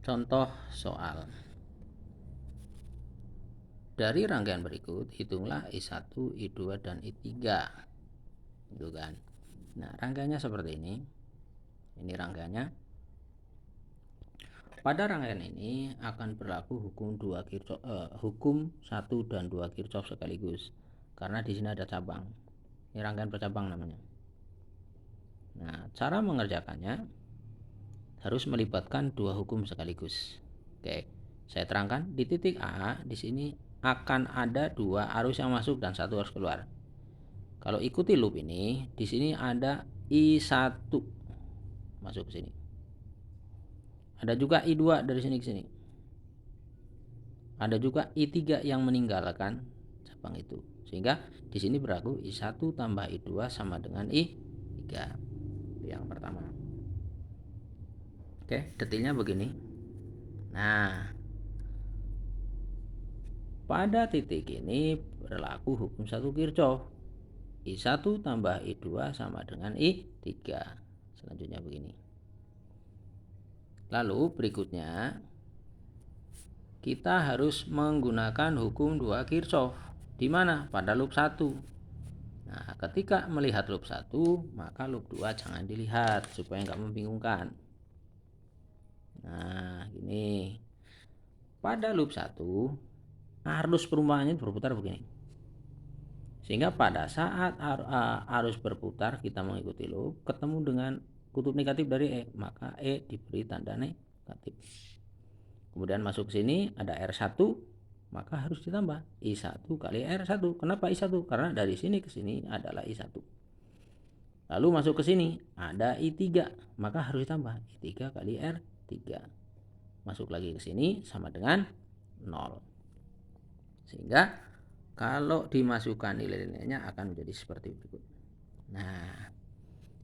Contoh soal. Dari rangkaian berikut, hitunglah I1, I2, dan I3. Gitu kan. Nah, rangkaiannya seperti ini. Ini rangkaiannya. Pada rangkaian ini akan berlaku hukum 1 dan 2 Kirchhoff sekaligus. Karena di sini ada cabang. Ini rangkaian bercabang namanya. Nah, cara mengerjakannya harus melibatkan dua hukum sekaligus. Oke, saya terangkan di titik A di sini akan ada dua arus yang masuk dan satu arus keluar. Kalau ikuti loop ini, di sini ada I1 masuk ke sini. Ada juga I2 dari sini ke sini. Ada juga I3 yang meninggalkan cabang itu. Sehingga di sini berlaku I1 tambah I2 sama dengan I3. Yang pertama. Oke, detailnya begini. Nah, pada titik ini berlaku hukum 1 Kirchhoff. I1 tambah I2 sama dengan I3. Selanjutnya begini. Lalu berikutnya kita harus menggunakan hukum 2 Kirchhoff. Di mana? Pada loop 1. Nah, ketika melihat loop 1, maka loop 2 jangan dilihat supaya nggak membingungkan. Nah, gini. Pada loop 1, arus perumpamannya berputar begini. Sehingga pada saat arus berputar kita mengikuti loop, ketemu dengan kutub negatif dari E, maka E diberi tanda negatif. Kemudian masuk ke sini ada R1, maka harus ditambah I1 kali R1. Kenapa I1? Karena dari sini ke sini adalah I1. Lalu masuk ke sini ada I3, maka harus ditambah I3 kali R3. Masuk lagi ke sini sama dengan 0. Sehingga kalau dimasukkan nilai-nilainya akan menjadi seperti berikut. Nah,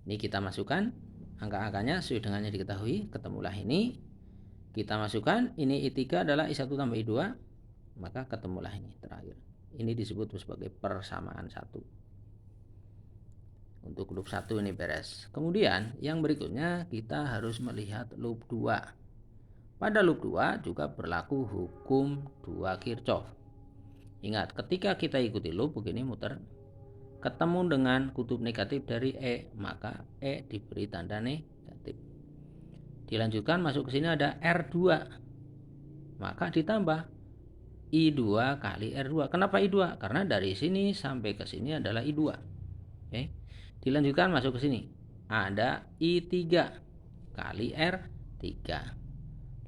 ini kita masukkan angka-angkanya sesuai dengan yang diketahui. Ketemulah ini. Kita masukkan ini I3 adalah I1 tambah I2, maka ketemulah ini terakhir. Ini disebut sebagai persamaan 1. Untuk loop 1 ini beres. Kemudian yang berikutnya kita harus melihat loop 2. Pada loop 2 juga berlaku hukum 2 Kirchhoff. Ingat, ketika kita ikuti loop begini muter, ketemu dengan kutub negatif dari E, maka E diberi tanda negatif. Dilanjutkan masuk ke sini ada R2, maka ditambah I2 kali R2. Kenapa I2? Karena dari sini sampai ke sini adalah I2. Oke. Dilanjutkan masuk ke sini ada I3 kali R3.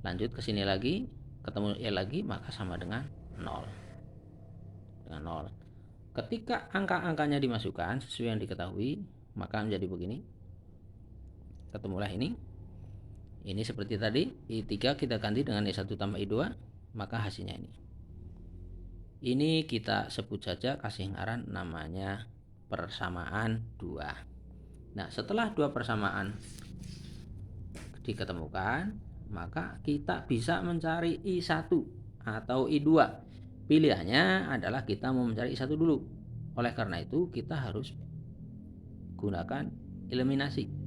Lanjut ke sini lagi, ketemu E lagi, maka sama dengan 0. Dengan 0. Ketika angka-angkanya dimasukkan sesuai yang diketahui, maka menjadi begini. Ketemulah ini. Ini seperti tadi, I3 kita ganti dengan I1 tambah I2, maka hasilnya ini. Ini kita sebut saja, kasih ngaran namanya persamaan 2. Nah, setelah dua persamaan diketemukan, maka kita bisa mencari I1 atau I2. Pilihannya adalah kita mau mencari I1 dulu. Oleh karena itu, kita harus gunakan eliminasi.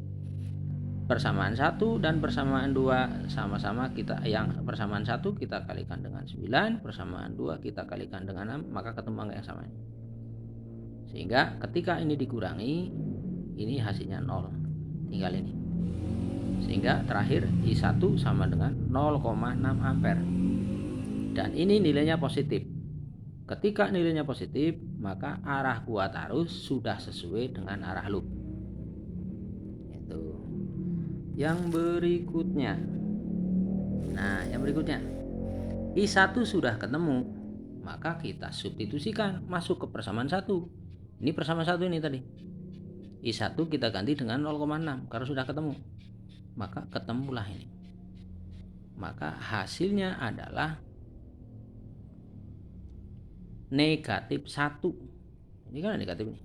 Persamaan 1 dan persamaan 2 sama-sama kita, yang persamaan 1 kita kalikan dengan 9, persamaan 2 kita kalikan dengan 6, maka ketemu angka yang sama. Sehingga ketika ini dikurangi, ini hasilnya 0. Tinggal ini. Sehingga terakhir I1 sama dengan 0,6 ampere. Dan ini nilainya positif. Ketika nilainya positif, maka arah kuat arus sudah sesuai dengan arah loop. Itu. Yang berikutnya. Nah, yang berikutnya. I1 sudah ketemu, maka kita substitusikan masuk ke persamaan 1. Ini persamaan 1 ini tadi. I1 kita ganti dengan 0,6 karena sudah ketemu. Maka ketemulah ini. Maka hasilnya adalah negatif 1. Ini kan negatif nih.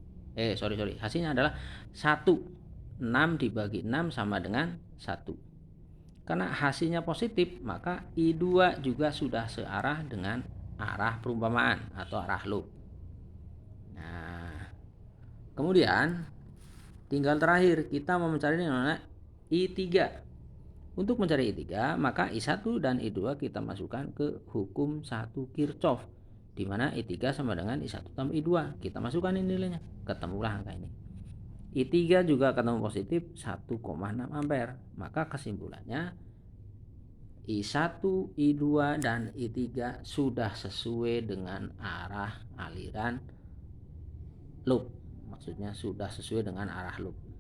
Sorry. Hasilnya adalah 1. 6 dibagi 6 sama dengan 1. Karena hasilnya positif, maka I2 juga sudah searah dengan arah perumpamaan atau arah loop. Nah, kemudian tinggal terakhir kita mau mencari yang namanya I3. Untuk mencari I3, maka I1 dan I2 kita masukkan ke hukum 1 Kirchhoff, di mana I3 sama dengan I1 tambah I2. Kita masukkan ini nilainya, ketemulah angka ini. I3 juga ketemu positif 1,6 ampere. Maka kesimpulannya I1, I2, dan I3 sudah sesuai dengan arah aliran loop. Maksudnya sudah sesuai dengan arah loop.